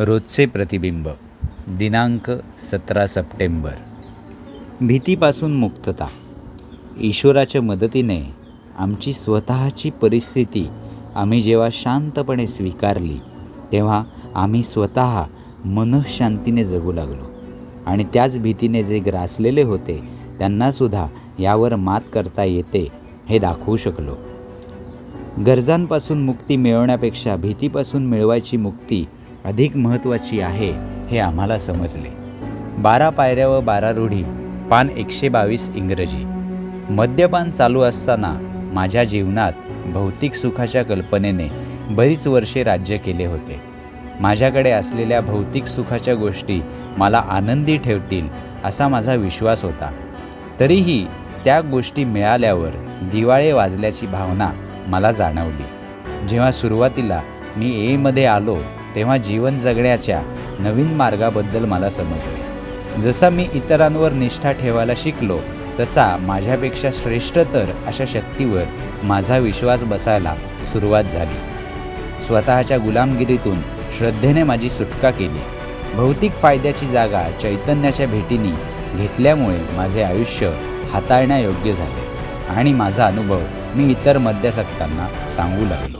रोजचे प्रतिबिंब दिनांक 17 सप्टेंबर. भीतीपासून मुक्तता. ईश्वराच्या मदतीने आमची स्वतःची परिस्थिती आम्ही जेव्हा शांतपणे स्वीकारली तेव्हा आम्ही स्वतः मनःशांतीने जगू लागलो आणि त्याच भीतीने जे ग्रासलेले होते त्यांनासुद्धा यावर मात करता येते हे दाखवू शकलो. गरजांपासून मुक्ती मिळवण्यापेक्षा भीतीपासून मिळवायची मुक्ती अधिक महत्त्वाची आहे हे आम्हाला समजले. 12 पायऱ्या व 12 रूढी, पान 122 इंग्रजी. मद्यपान चालू असताना माझ्या जीवनात भौतिक सुखाच्या कल्पनेने बरीच वर्षे राज्य केले होते. माझ्याकडे असलेल्या भौतिक सुखाच्या गोष्टी मला आनंदी ठेवतील असा माझा विश्वास होता. तरीही त्या गोष्टी मिळाल्यावर दिवाळे वाजल्याची भावना मला जाणवली. जेव्हा सुरुवातीला मी एमध्ये आलो तेव्हा जीवन जगण्याच्या नवीन मार्गाबद्दल मला समजले. जसा मी इतरांवर निष्ठा ठेवायला शिकलो तसा माझ्यापेक्षा श्रेष्ठतर अशा शक्तीवर माझा विश्वास बसायला सुरुवात झाली. स्वतःच्या गुलामगिरीतून श्रद्धेने माझी सुटका केली. भौतिक फायद्याची जागा चैतन्याच्या भेटीने घेतल्यामुळे माझे आयुष्य हाताळण्यायोग्य झाले आणि माझा अनुभव मी इतर मद्यासक्तांना सांगू लागलो.